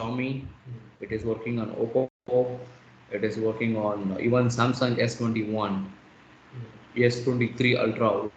Xiaomi, it is working on Oppo, it is working on even Samsung S21, S23 Ultra.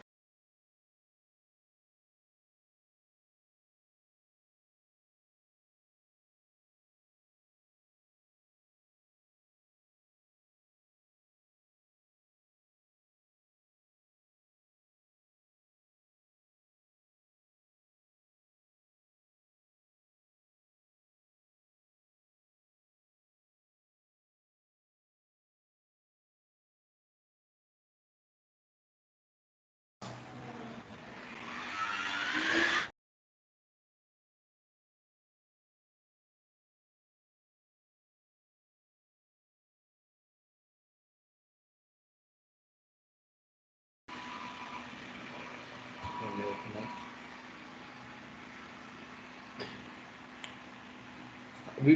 We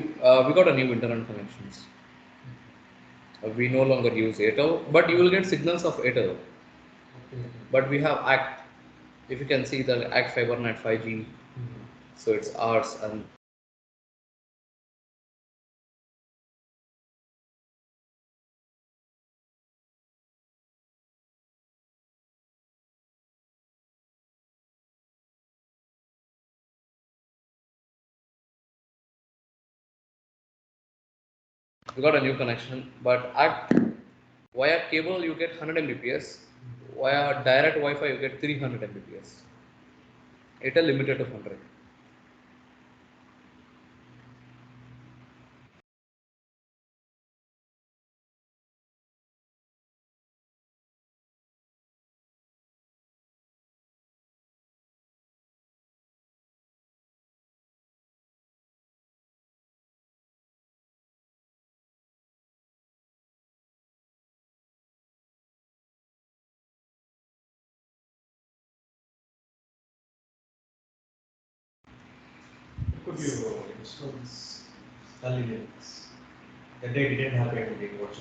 got a new internet connections. We no longer use Airtel, but you will get signals of Airtel. But we have Act. If you can see the Act FiberNet 5G, so it's ours, and we got a new connection. But Act via cable you get 100 Mbps, via direct Wi-Fi you get 300 Mbps. Airtel limited to 100. Could you install this early Linux? The day didn't happen anything. What?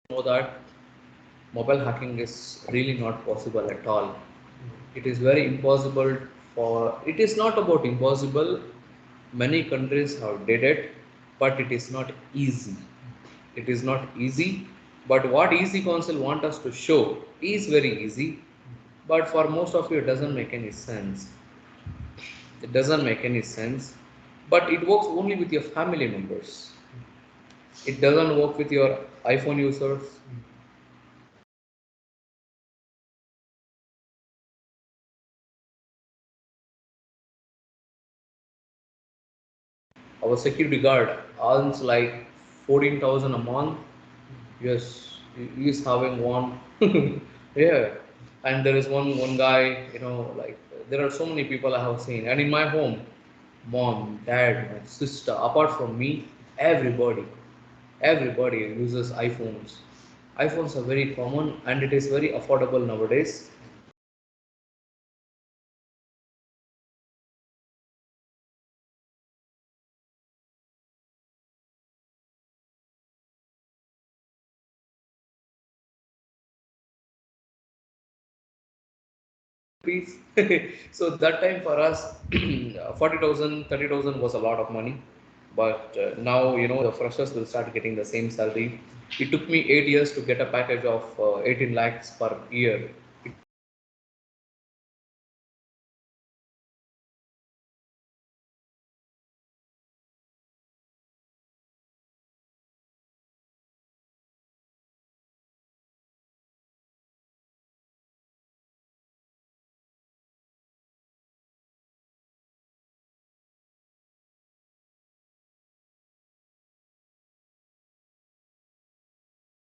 Know that mobile hacking is really not possible at all. It is very impossible for. It is not about impossible. Many countries have did it, but it is not easy. It is not easy. But what Easy Council want us to show is very easy, but for most of you it doesn't make any sense. It doesn't make any sense. But it works only with your family members. It doesn't work with your iPhone users. Our security guard earns like 14,000 a month. Yes, he is having one. Yeah, and there is one guy. Like there are so many people I have seen, and in my home, mom, dad, my sister, apart from me, everybody, everybody uses iPhones. iPhones are very common, and it is very affordable nowadays. Please. So that time for us, 40,000, 30,000 was a lot of money. But now, the freshers will start getting the same salary. It took me 8 years to get a package of 18 lakhs per year.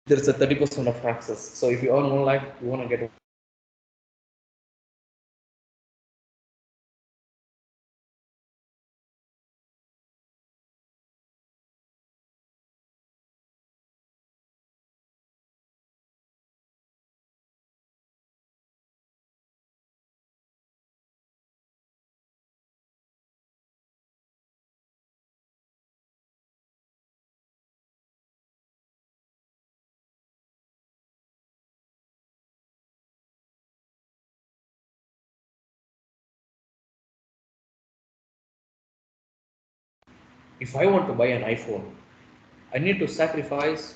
There's a 30% of taxes. So if you earn 1 lakh, you want to get If I want to buy an iPhone, I need to sacrifice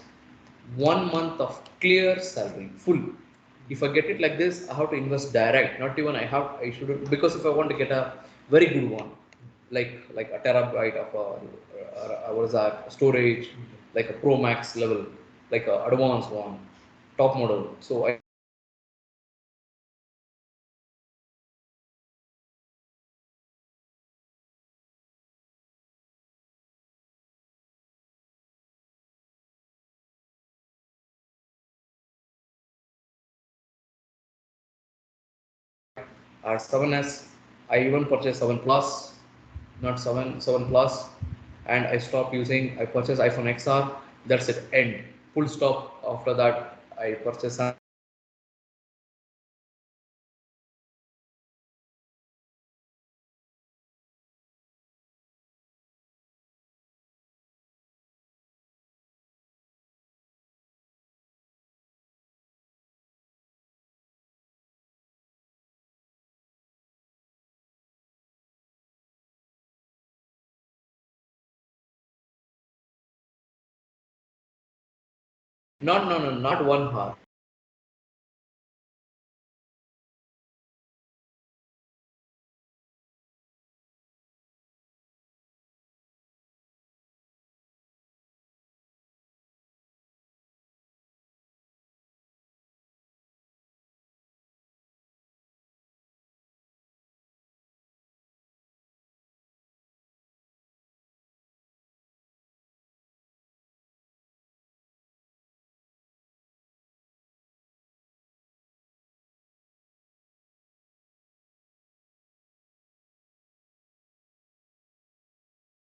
1 month of clear salary, full. If I get it like this, I have to invest direct. Not even I should, because if I want to get a very good one, like a terabyte of what is that storage, like a Pro Max level, like a advanced one, top model. So I are 7S. I even purchased 7 Plus, not 7 Plus, and I stopped using. I purchased iPhone XR. That's it. End. Full stop. After that, I purchased not 1 hour.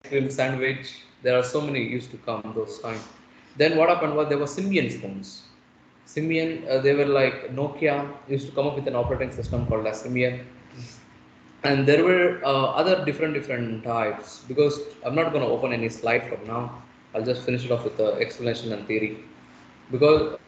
Cream sandwich. There are so many used to come those time. Then what happened was there were Symbian phones. Symbian, they were like Nokia used to come up with an operating system called as Symbian, and there were other different types. Because I'm not going to open any slide from now. I'll just finish it off with the explanation and theory. Because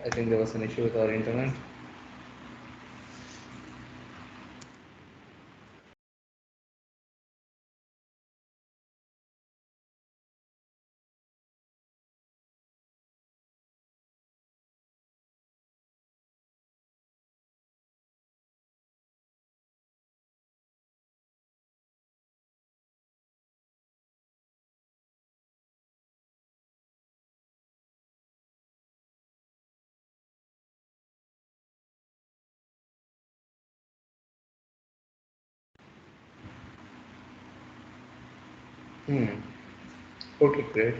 I think there was an issue with our internet. Hmm. Okay, great.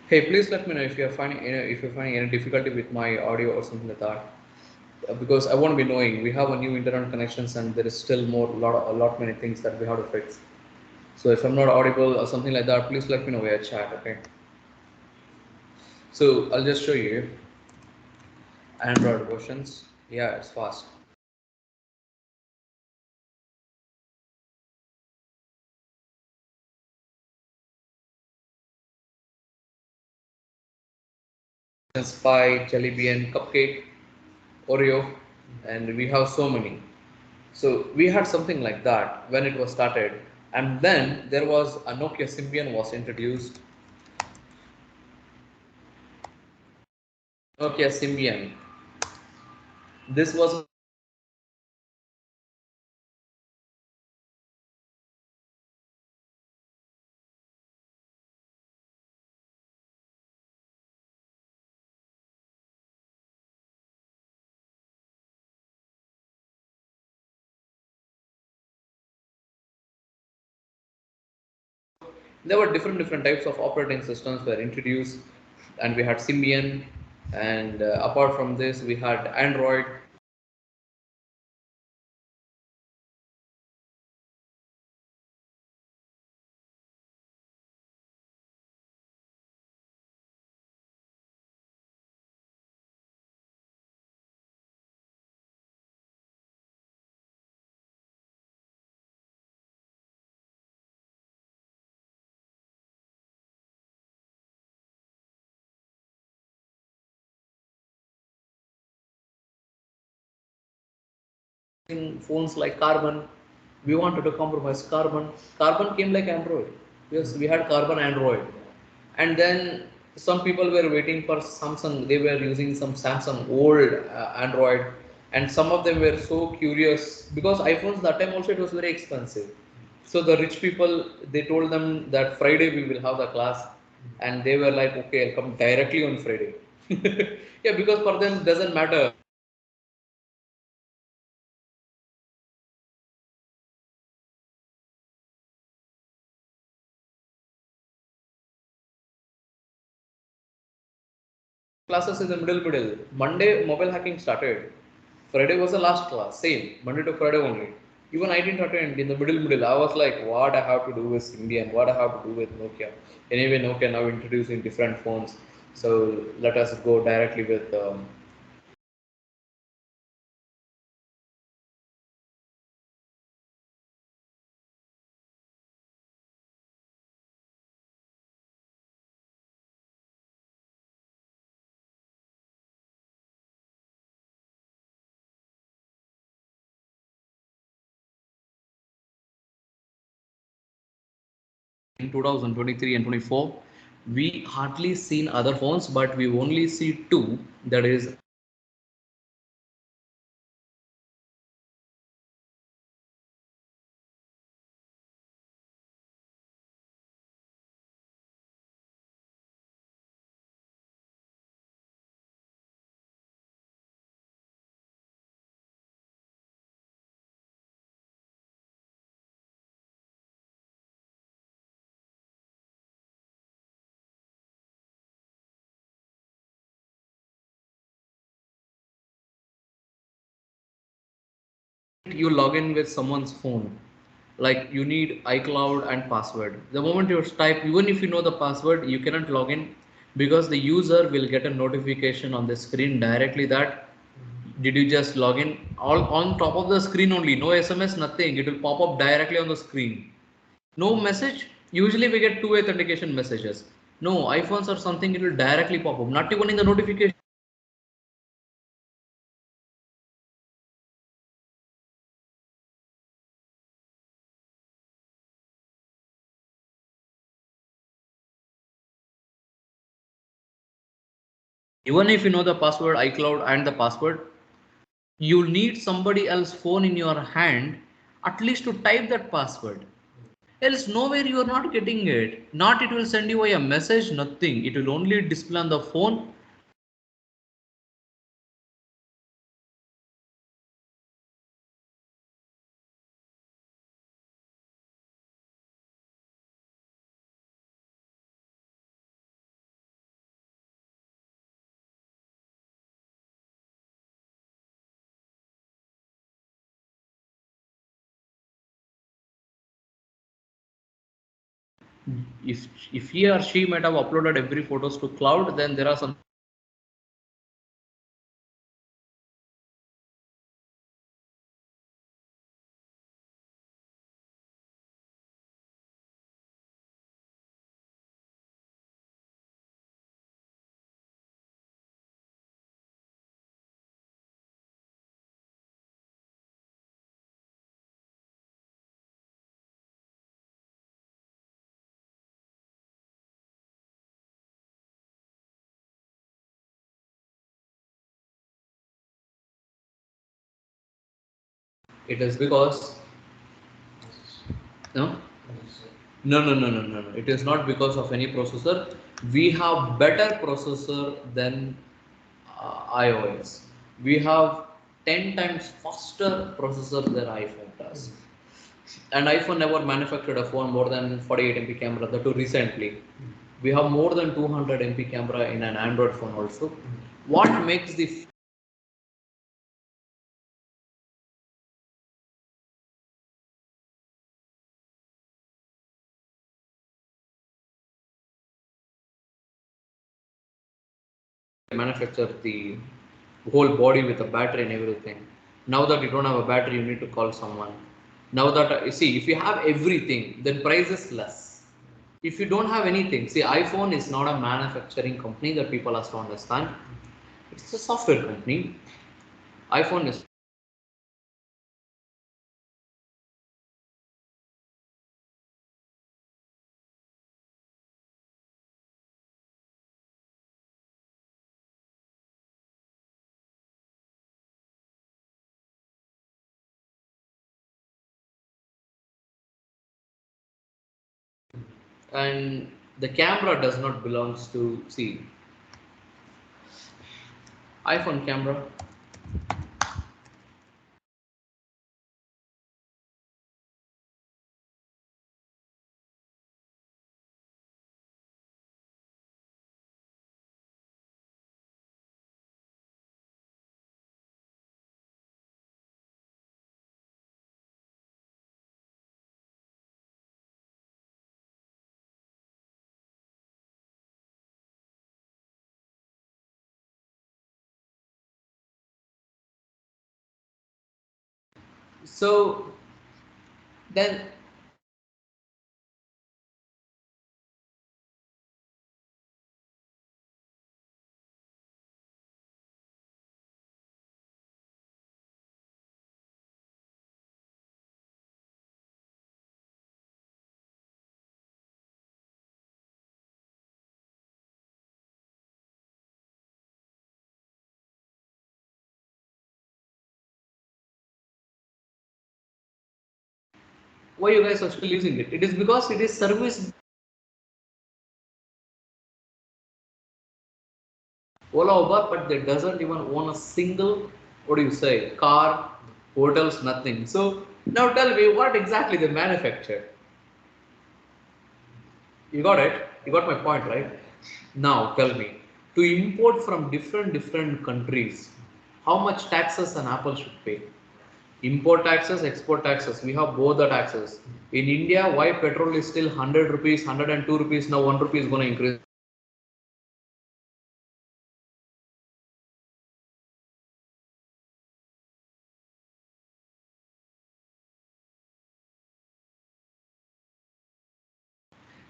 Hey, please let me know if you're finding if you're finding any difficulty with my audio or something like that. Because I want to be knowing we have a new internet connections and there is still a lot many things that we have to fix. So if I'm not audible or something like that, please let me know via chat. Okay. So I'll just show you Android versions. Yeah, it's fast. Spy, Jelly Bean, Cupcake, Oreo, and we have so many. So we had something like that when it was started, and then there was a Nokia Symbian was introduced. Nokia Symbian. This was there were different types of operating systems were introduced, and we had Symbian, and apart from this, we had Android. in phones like Carbon. We wanted to compromise Carbon. Carbon came like Android. Yes, we had Carbon Android. And then some people were waiting for Samsung. They were using some Samsung old Android. And some of them were so curious because iPhones that time also it was very expensive. So the rich people, they told them that Friday we will have the class. And they were like, okay, I'll come directly on Friday. Yeah, because for them it doesn't matter. Classes in the middle. Monday mobile hacking started. Friday was the last class. Same. Monday to Friday only. Even I didn't attend in the middle. I was like, what I have to do with Indian? What I have to do with Nokia? Anyway, Nokia now introducing different phones. So let us go directly with. In 2023 and 24, we hardly seen other phones, but we only see two. That is you log in with someone's phone, like you need iCloud and password. The moment you type, even if you know the password, you cannot log in because the user will get a notification on the screen directly that did you just log in, all on top of the screen only, no SMS, nothing, it will pop up directly on the screen, no message. Usually we get two authentication messages. No, iPhones or something, it will directly pop up, not even in the notification. Even if you know the password, iCloud and the password, you need somebody else's phone in your hand at least to type that password. Else nowhere you are not getting it. Not it will send you a message, nothing. It will only display on the phone. If he or she might have uploaded every photos to cloud, then there are some it is because no no. It is not because of any processor. We have better processor than iOS. We have 10 times faster processor than iPhone does. And iPhone never manufactured a phone more than 48 MP camera, that too recently. We have more than 200 MP camera in an Android phone also. What makes the manufacture the whole body with a battery and everything? Now that you don't have a battery, you need to call someone. Now that you see, if you have everything, then price is less. If you don't have anything, see, iPhone is not a manufacturing company that people have to understand. It's a software company. iPhone is and the camera does not belongs to, see, iPhone camera. So then why you guys are still using it? It is because it is service Ola Uber, but they doesn't even own a single, what do you say, car, hotels, nothing. So now tell me what exactly they manufacture. You got it? You got my point, right? Now tell me, to import from different countries, how much taxes an Apple should pay? Import taxes, export taxes. We have both the taxes. In India, why petrol is still 100 rupees, 102 rupees, now 1 rupee is going to increase.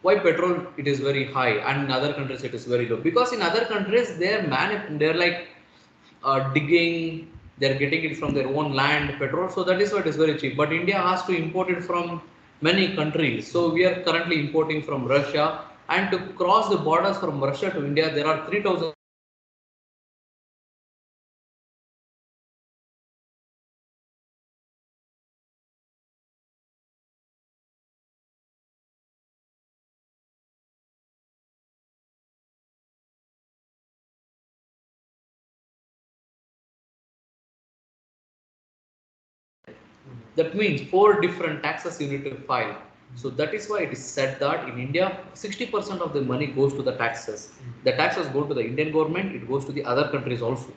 Why petrol it is very high and in other countries it is very low? Because in other countries they're like digging, they're getting it from their own land petrol, so that is why it is very cheap. But India has to import it from many countries, so we are currently importing from Russia, and to cross the borders from Russia to India there are 3000. That means four different taxes you need to file. So that is why it is said that in India, 60% of the money goes to the taxes. The taxes go to the Indian government, it goes to the other countries also.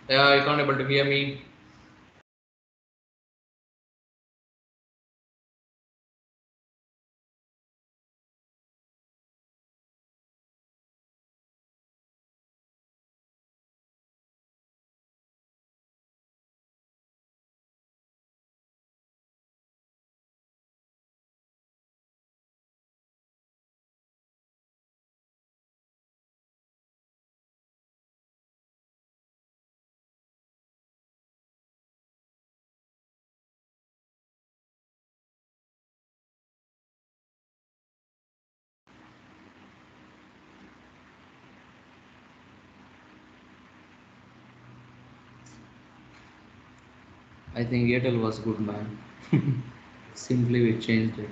Yeah, you can't able to hear me. I think Airtel was good, man. Simply we changed it.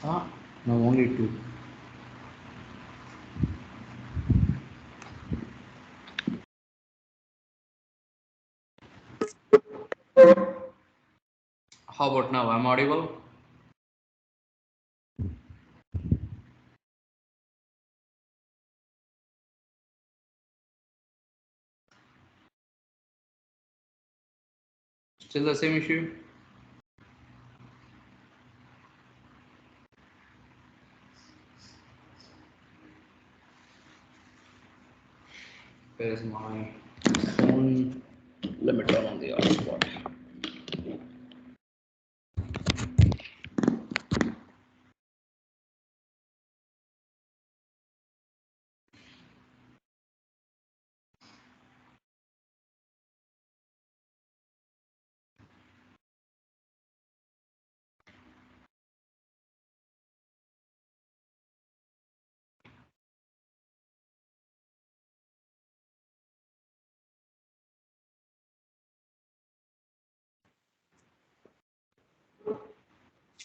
Ah, now only two. How about now? I'm audible? Still the same issue? Where is my phone? Let me turn on the hotspot.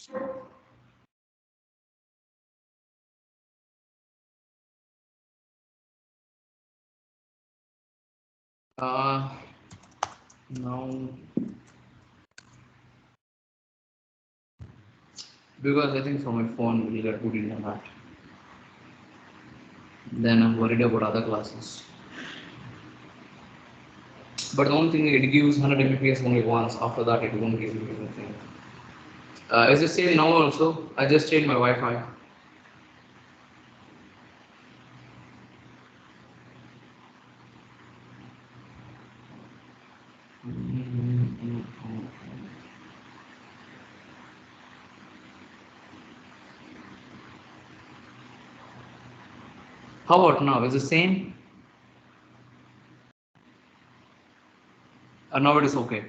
Now, because I think from my phone will get good internet. Then I'm worried about other classes. But the only thing it gives 100 Mbps only once. After that, it won't give you anything. Is it same now also? I just changed my Wi-Fi. How about now? Is it same? Now it is okay.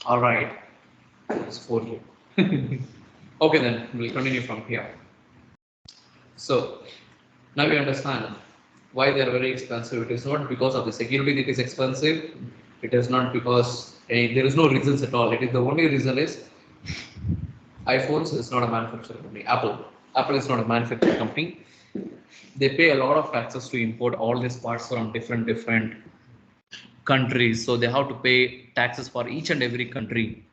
All right. It's 4K. Okay, then we'll continue from here. So now you understand why they are very expensive. It is not because of the security that is expensive. It is not because there is no reasons at all. It is the only reason is iPhones is not a manufacturing company. Apple is not a manufacturing company. They pay a lot of taxes to import all these parts from different countries. So they have to pay taxes for each and every country.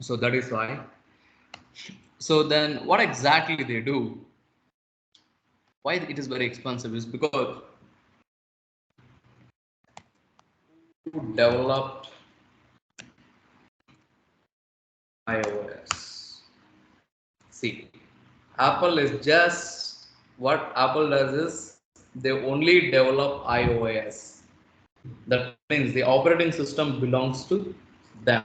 So that is why. So then what exactly they do? Why it is very expensive is because who developed iOS. See, Apple is just what Apple does is they only develop iOS. That means the operating system belongs to them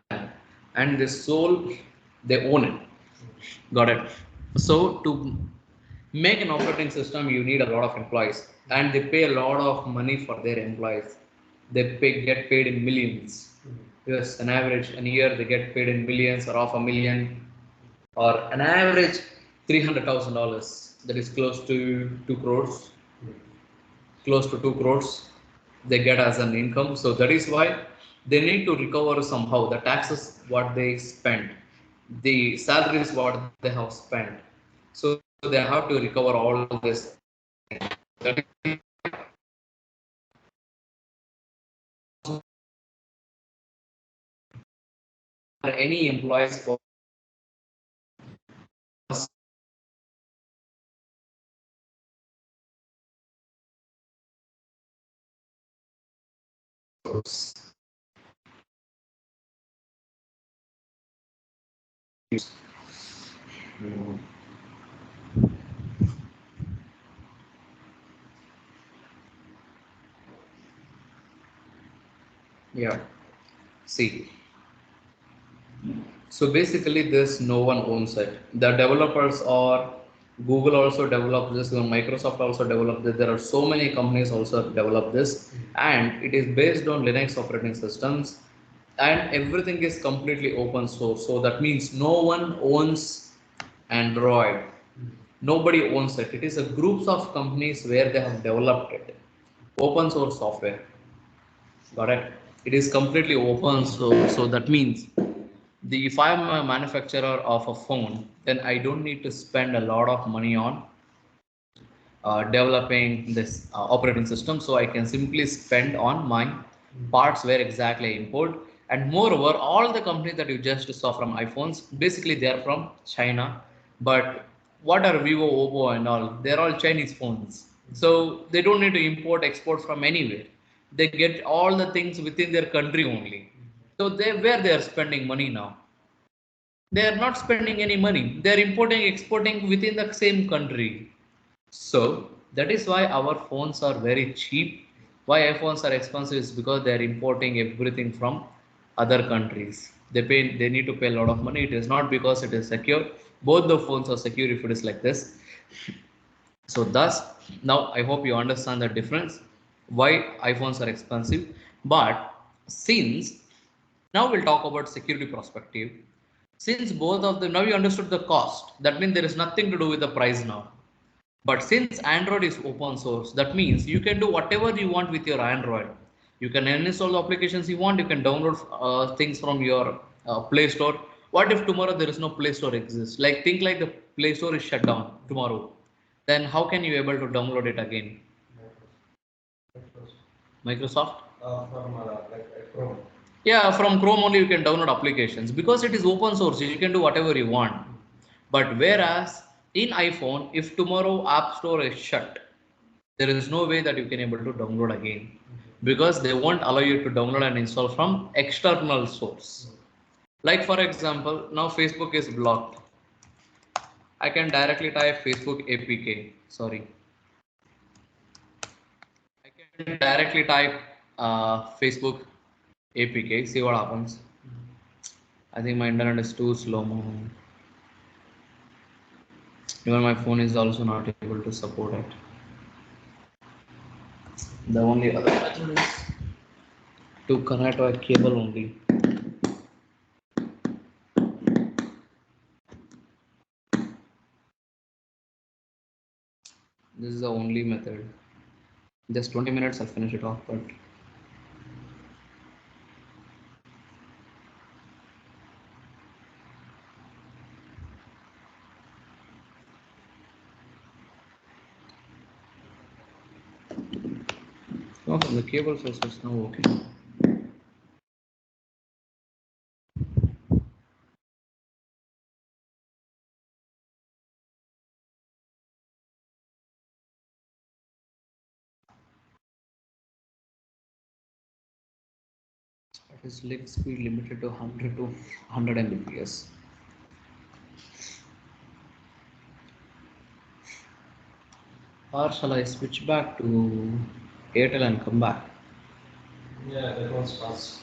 and the soul they own it. Got it. So to make an operating system you need a lot of employees and they pay a lot of money for their employees. Get paid in millions. Yes, an average an year they get paid in millions or half a million or an average $300,000. That is close to 2 crores. Close to 2 crores they get as an income. So that is why they need to recover somehow the taxes what they spent, the salaries what they have spent. So they have to recover all this. That is any employees for yeah. See, so basically, this no one owns it. The developers or Google also developed this, Microsoft also developed this. There are so many companies also develop this, and it is based on Linux operating systems, and everything is completely open source. So that means no one owns Android. Nobody owns it. It is a groups of companies where they have developed it. Open source software. Got it? It is completely open source. So that means if I'm a manufacturer of a phone, then I don't need to spend a lot of money on developing this operating system. So I can simply spend on my parts where exactly I import. And moreover, all the companies that you just saw from iPhones, basically they are from China. But what are Vivo, Oppo, and all? They're all Chinese phones. So they don't need to import, export from anywhere. They get all the things within their country only. So they where they are spending money now, they are not spending any money. They are importing, exporting within the same country. So that is why our phones are very cheap. Why iPhones are expensive is because they are importing everything from other countries. They need to pay a lot of money. It is not because it is secure. Both the phones are secure if it is like this. So thus now I hope you understand the difference why iPhones are expensive. But since now we'll talk about security perspective. Since both of them now you understood the cost, that means there is nothing to do with the price now. But since Android is open source, that means you can do whatever you want with your Android. You can install the applications you want. You can download things from your Play Store, What if tomorrow there is no Play Store exists? Like think like the Play Store is shut down tomorrow. Then how can you able to download it again? Microsoft? From like Chrome. Yeah, from Chrome only you can download applications because it is open source. You can do whatever you want. But whereas in iPhone, if tomorrow App Store is shut, there is no way that you can able to download again because they won't allow you to download and install from external source. Like for example, now Facebook is blocked. I can directly type Facebook APK. Sorry, I can directly type Facebook APK. See what happens. I think my internet is too slow. Even my phone is also not able to support it. The only other method is to connect a cable only. This is the only method. Just 20 minutes, I'll finish it off. But okay, the cable source is now okay. It is link speed limited to 100 to 100 Mbps. Or shall I switch back to Airtel and come back? Yeah, that was fast.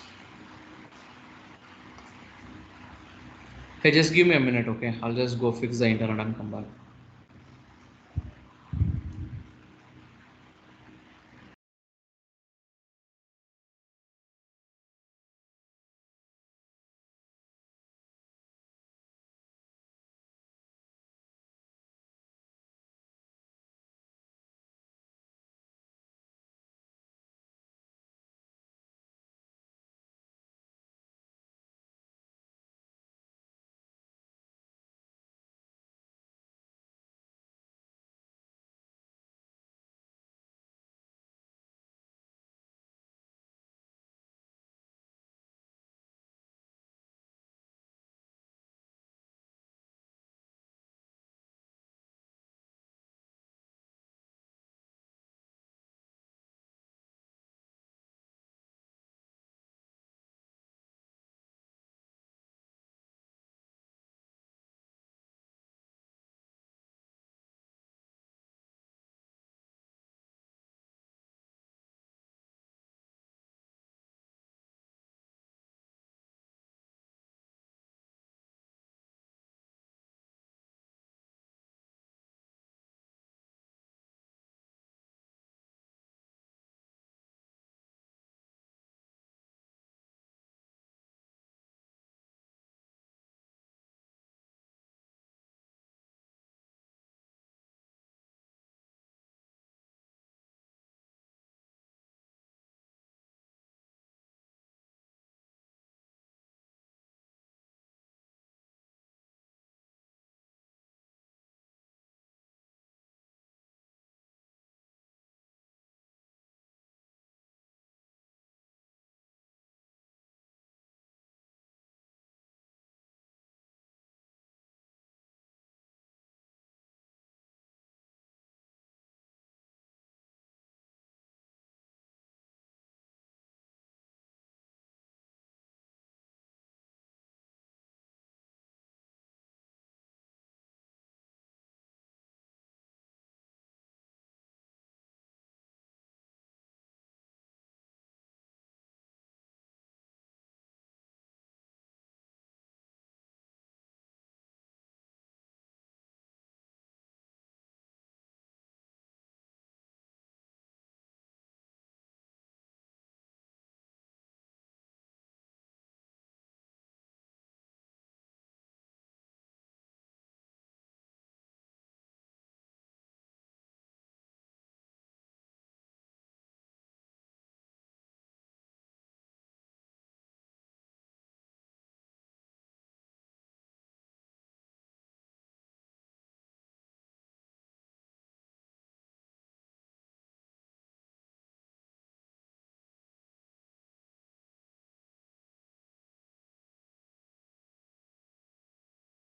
Hey, just give me a minute, okay? I'll just go fix the internet and come back.